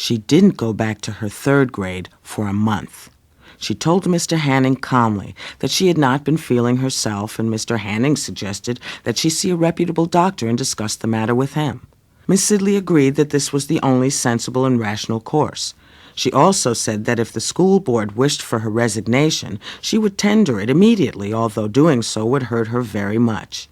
She didn't go back to her third grade for a month. She told Mr. Hanning calmly that she had not been feeling herself, and Mr. Hanning suggested that she see a reputable doctor and discuss the matter with him. Miss Sidley agreed that this was the only sensible and rational course. She also said that if the school board wished for her resignation, she would tender it immediately, although doing so would hurt her very much.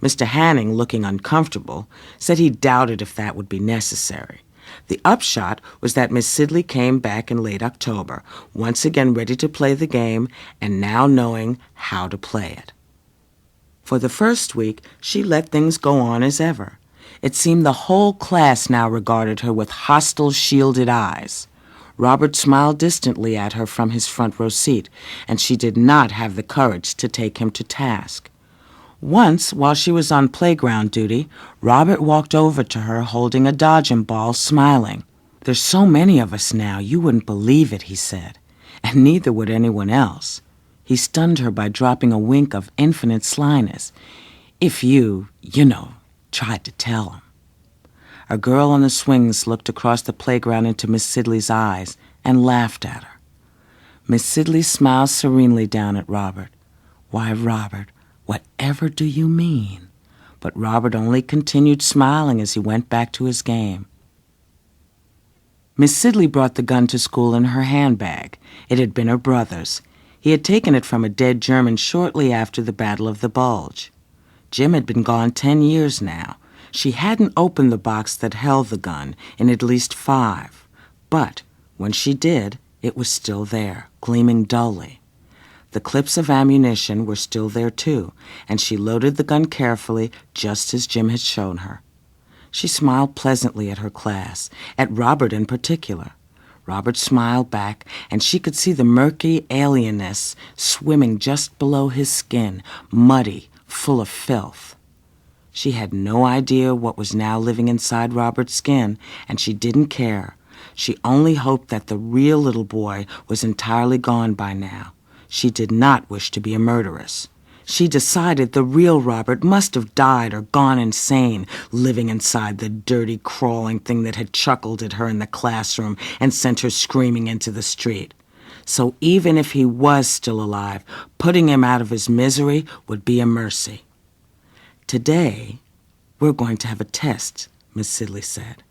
Mr. Hanning, looking uncomfortable, said he doubted if that would be necessary. The upshot was that Miss Sidley came back in late October, once again ready to play the game and now knowing how to play it. For the first week, she let things go on as ever. It seemed the whole class now regarded her with hostile, shielded eyes. Robert smiled distantly at her from his front row seat, and she did not have the courage to take him to task. Once, while she was on playground duty, Robert walked over to her holding a dodging ball, smiling. "There's so many of us now, you wouldn't believe it," he said, and neither would anyone else. He stunned her by dropping a wink of infinite slyness. "If you tried to tell him." A girl on the swings looked across the playground into Miss Sidley's eyes and laughed at her. Miss Sidley smiled serenely down at Robert. "Why, Robert, whatever do you mean?" But Robert only continued smiling as he went back to his game. Miss Sidley brought the gun to school in her handbag. It had been her brother's. He had taken it from a dead German shortly after the Battle of the Bulge. Jim had been gone 10 years now. She hadn't opened the box that held the gun in at least 5. But when she did, it was still there, gleaming dully. The clips of ammunition were still there too, and she loaded the gun carefully, just as Jim had shown her. She smiled pleasantly at her class, at Robert in particular. Robert smiled back, and she could see the murky alienness swimming just below his skin, muddy, full of filth. She had no idea what was now living inside Robert's skin, and she didn't care. She only hoped that the real little boy was entirely gone by now. She did not wish to be a murderess. She decided the real Robert must have died or gone insane, living inside the dirty, crawling thing that had chuckled at her in the classroom and sent her screaming into the street. So even if he was still alive, putting him out of his misery would be a mercy. "Today, we're going to have a test," Miss Sidley said.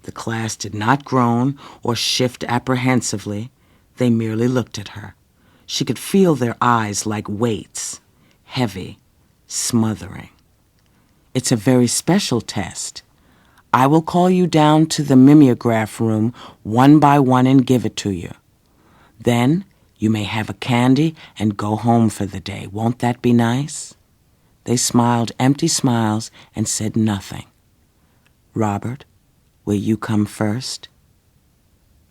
The class did not groan or shift apprehensively. They merely looked at her. She could feel their eyes like weights, heavy, smothering. "It's a very special test. I will call you down to the mimeograph room one by one and give it to you. Then you may have a candy and go home for the day. Won't that be nice?" They smiled empty smiles and said nothing. "Robert, will you come first?"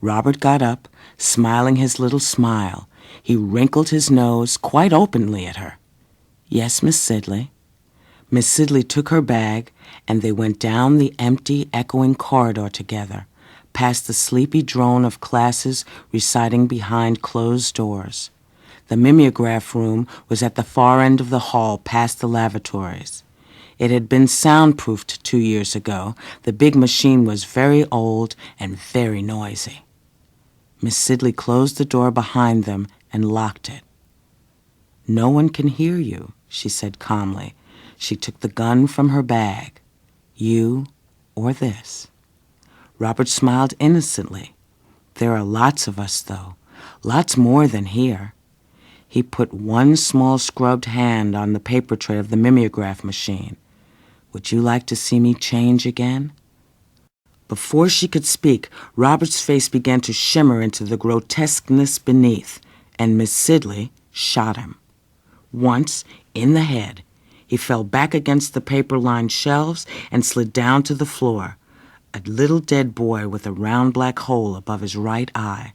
Robert got up, smiling his little smile. He wrinkled his nose quite openly at her. "Yes, Miss Sidley." Miss Sidley took her bag, and they went down the empty, echoing corridor together, past the sleepy drone of classes reciting behind closed doors. The mimeograph room was at the far end of the hall past the lavatories. It had been soundproofed 2 years ago. The big machine was very old and very noisy. Miss Sidley closed the door behind them and locked it. "No one can hear you," she said calmly. She took the gun from her bag. "You or this." Robert smiled innocently. "There are lots of us, though. Lots more than here." He put one small scrubbed hand on the paper tray of the mimeograph machine. "Would you like to see me change again?" Before she could speak, Robert's face began to shimmer into the grotesqueness beneath, and Miss Sidley shot him. Once, in the head, he fell back against the paper-lined shelves and slid down to the floor, a little dead boy with a round black hole above his right eye.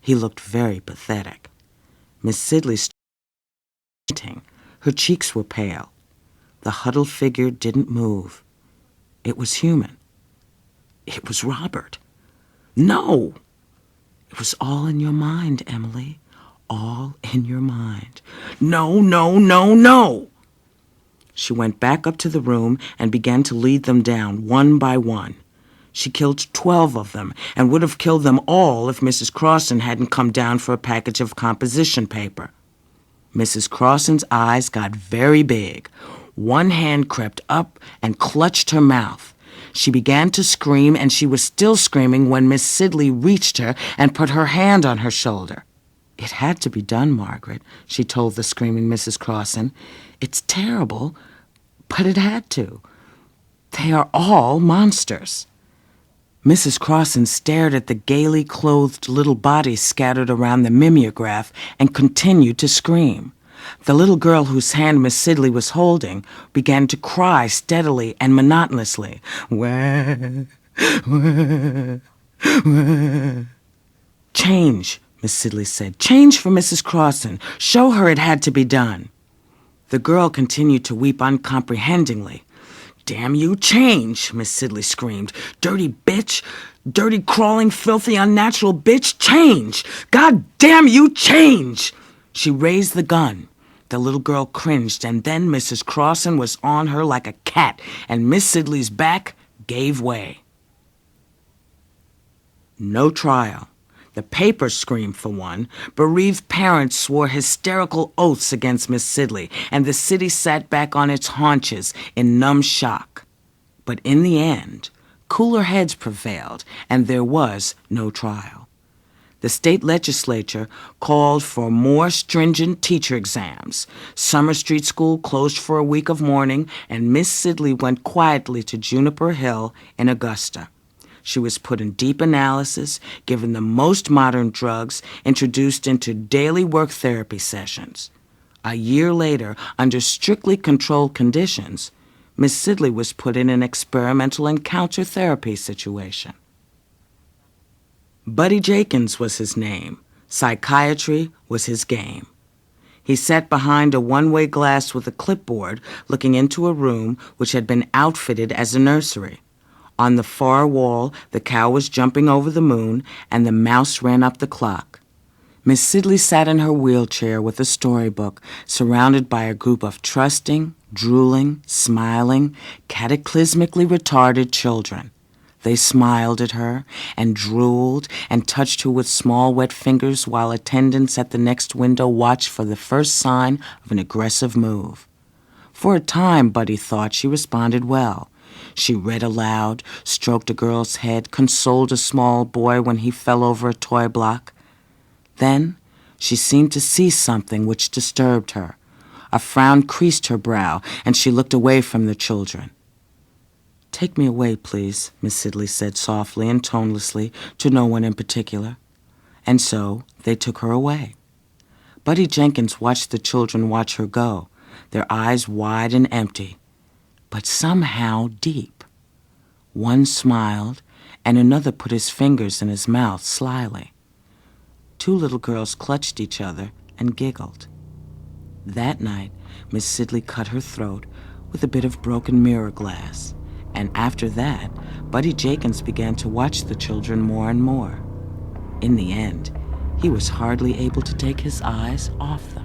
He looked very pathetic. Miss Sidley started. Her cheeks were pale. The huddled figure didn't move. It was human. It was Robert. No! It was all in your mind, Emily. All in your mind. No, no, no, no! She went back up to the room and began to lead them down one by one. She killed 12 of them and would have killed them all if Mrs. Crossan hadn't come down for a package of composition paper. Mrs. Crossan's eyes got very big. One hand crept up and clutched her mouth. She began to scream, and she was still screaming when Miss Sidley reached her and put her hand on her shoulder. "It had to be done, Margaret," she told the screaming Mrs. Crossan. "It's terrible, but it had to. They are all monsters." Mrs. Crossan stared at the gaily clothed little bodies scattered around the mimeograph and continued to scream. The little girl whose hand Miss Sidley was holding began to cry steadily and monotonously. "Wah, wah, wah." "Change," Miss Sidley said. "Change for Mrs. Crossan. Show her it had to be done." The girl continued to weep uncomprehendingly. "Damn you, change!" Miss Sidley screamed. "Dirty bitch! Dirty, crawling, filthy, unnatural bitch! Change! God damn you, change!" She raised the gun. The little girl cringed, and then Mrs. Crossan was on her like a cat, and Miss Sidley's back gave way. No trial. The papers screamed for one. Bereaved parents swore hysterical oaths against Miss Sidley, and the city sat back on its haunches in numb shock. But in the end, cooler heads prevailed, and there was no trial. The state legislature called for more stringent teacher exams. Summer Street School closed for a week of mourning, and Miss Sidley went quietly to Juniper Hill in Augusta. She was put in deep analysis, given the most modern drugs, introduced into daily work therapy sessions. A year later, under strictly controlled conditions, Miss Sidley was put in an experimental encounter therapy situation. Buddy Jenkins was his name. Psychiatry was his game. He sat behind a one-way glass with a clipboard looking into a room which had been outfitted as a nursery. On the far wall, the cow was jumping over the moon, and the mouse ran up the clock. Miss Sidley sat in her wheelchair with a storybook, surrounded by a group of trusting, drooling, smiling, cataclysmically retarded children. They smiled at her and drooled and touched her with small wet fingers while attendants at the next window watched for the first sign of an aggressive move. For a time, Buddy thought she responded well. She read aloud, stroked a girl's head, consoled a small boy when he fell over a toy block. Then she seemed to see something which disturbed her. A frown creased her brow, and she looked away from the children. "Take me away, please," Miss Sidley said softly and tonelessly to no one in particular. And so they took her away. Buddy Jenkins watched the children watch her go, their eyes wide and empty, but somehow deep. One smiled, and another put his fingers in his mouth slyly. Two little girls clutched each other and giggled. That night, Miss Sidley cut her throat with a bit of broken mirror glass, and after that, Buddy Jenkins began to watch the children more and more. In the end, he was hardly able to take his eyes off them.